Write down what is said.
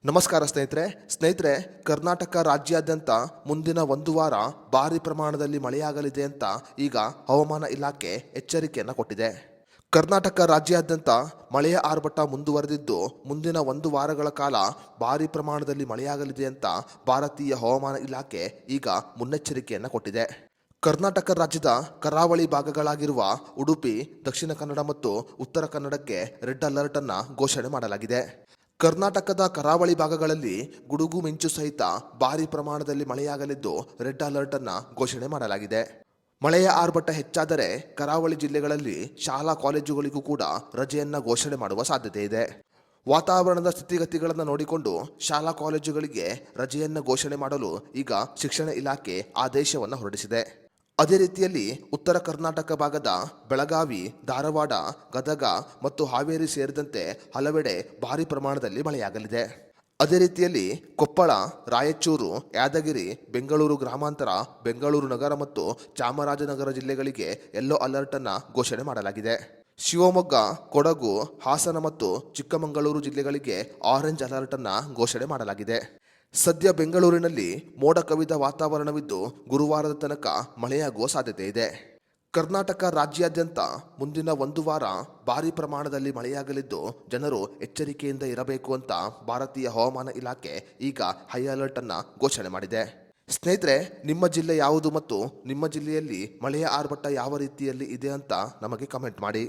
ನಮಸ್ಕಾರ ಸ್ನೇಹಿತರೆ ಕರ್ನಾಟಕ ರಾಜ್ಯಾದ್ಯಂತ ಮುಂದಿನ ಒಂದು ವಾರ ಭಾರಿ ಪ್ರಮಾಣದಲ್ಲಿ ಮಳೆಯಾಗಲಿದೆ ಅಂತ ಈಗ ಹವಾಮಾನ ಇಲಾಖೆ ಎಚ್ಚರಿಕೆಯನ್ನು ಕೊಟ್ಟಿದೆ. ಕರ್ನಾಟಕ ರಾಜ್ಯಾದ್ಯಂತ ಮಳೆಯ ಆರ್ಭಟ ಮುಂದುವರೆದಿದ್ದು ಮುಂದಿನ ಒಂದು ವಾರಗಳ ಕಾಲ ಭಾರಿ ಪ್ರಮಾಣದಲ್ಲಿ ಮಳೆಯಾಗಲಿದೆ ಅಂತ ಭಾರತೀಯ ಹವಾಮಾನ ಇಲಾಖೆ ಈಗ ಮುನ್ನೆಚ್ಚರಿಕೆಯನ್ನು ಕೊಟ್ಟಿದೆ. ಕರ್ನಾಟಕ ರಾಜ್ಯದ ಕರಾವಳಿ ಭಾಗಗಳಾಗಿರುವ ಉಡುಪಿ, ದಕ್ಷಿಣ ಕನ್ನಡ ಮತ್ತು ಉತ್ತರ ಕನ್ನಡಕ್ಕೆ ರೆಡ್ ಅಲರ್ಟ್ ಅನ್ನು ಘೋಷಣೆ ಮಾಡಲಾಗಿದೆ. ಕರ್ನಾಟಕದ ಕರಾವಳಿ ಭಾಗಗಳಲ್ಲಿ ಗುಡುಗು ಮಿಂಚು ಸಹಿತ ಭಾರಿ ಪ್ರಮಾಣದಲ್ಲಿ ಮಳೆಯಾಗಲಿದ್ದು ರೆಡ್ ಅಲರ್ಟ್ ಅನ್ನು ಘೋಷಣೆ ಮಾಡಲಾಗಿದೆ. ಮಳೆಯ ಆರ್ಭಟ ಹೆಚ್ಚಾದರೆ ಕರಾವಳಿ ಜಿಲ್ಲೆಗಳಲ್ಲಿ ಶಾಲಾ ಕಾಲೇಜುಗಳಿಗೂ ಕೂಡ ರಜೆಯನ್ನು ಘೋಷಣೆ ಮಾಡುವ ಸಾಧ್ಯತೆ ಇದೆ. ವಾತಾವರಣದ ಸ್ಥಿತಿಗತಿಗಳನ್ನು ನೋಡಿಕೊಂಡು ಶಾಲಾ ಕಾಲೇಜುಗಳಿಗೆ ರಜೆಯನ್ನು ಘೋಷಣೆ ಮಾಡಲು ಈಗ ಶಿಕ್ಷಣ ಇಲಾಖೆ ಆದೇಶವನ್ನು ಹೊರಡಿಸಿದೆ. ಅದೇ ರೀತಿಯಲ್ಲಿ ಉತ್ತರ ಕರ್ನಾಟಕ ಭಾಗದ ಬೆಳಗಾವಿ, ಧಾರವಾಡ, ಗದಗ ಮತ್ತು ಹಾವೇರಿ ಸೇರಿದಂತೆ ಹಲವೆಡೆ ಭಾರಿ ಪ್ರಮಾಣದಲ್ಲಿ ಮಳೆಯಾಗಲಿದೆ. ಅದೇ ರೀತಿಯಲ್ಲಿ ಕೊಪ್ಪಳ, ರಾಯಚೂರು, ಯಾದಗಿರಿ, ಬೆಂಗಳೂರು ಗ್ರಾಮಾಂತರ, ಬೆಂಗಳೂರು ನಗರ ಮತ್ತು ಚಾಮರಾಜನಗರ ಜಿಲ್ಲೆಗಳಿಗೆ ಯೆಲ್ಲೋ ಅಲರ್ಟ್ ಅನ್ನು ಘೋಷಣೆ ಮಾಡಲಾಗಿದೆ. ಶಿವಮೊಗ್ಗ, ಕೊಡಗು, ಹಾಸನ ಮತ್ತು ಚಿಕ್ಕಮಗಳೂರು ಜಿಲ್ಲೆಗಳಿಗೆ ಆರೆಂಜ್ ಅಲರ್ಟ್ ಅನ್ನು ಘೋಷಣೆ ಮಾಡಲಾಗಿದೆ. ಸದ್ಯ ಬೆಂಗಳೂರಿನಲ್ಲಿ ಮೋಡ ಕವಿದ ವಾತಾವರಣವಿದ್ದು ಗುರುವಾರದ ತನಕ ಮಳೆಯಾಗುವ ಸಾಧ್ಯತೆ ಇದೆ. ಕರ್ನಾಟಕ ರಾಜ್ಯಾದ್ಯಂತ ಮುಂದಿನ ಒಂದು ವಾರ ಭಾರಿ ಪ್ರಮಾಣದಲ್ಲಿ ಮಳೆಯಾಗಲಿದ್ದು ಜನರು ಎಚ್ಚರಿಕೆಯಿಂದ ಇರಬೇಕು ಅಂತ ಭಾರತೀಯ ಹವಾಮಾನ ಇಲಾಖೆ ಈಗ ಹೈ ಅಲರ್ಟ್ ಅನ್ನು ಘೋಷಣೆ ಮಾಡಿದೆ. ಸ್ನೇಹಿತರೆ, ನಿಮ್ಮ ಜಿಲ್ಲೆ ಯಾವುದು ಮತ್ತು ನಿಮ್ಮ ಜಿಲ್ಲೆಯಲ್ಲಿ ಮಳೆಯ ಆರ್ಭಟ ಯಾವ ರೀತಿಯಲ್ಲಿ ಇದೆ ಅಂತ ನಮಗೆ ಕಮೆಂಟ್ ಮಾಡಿ.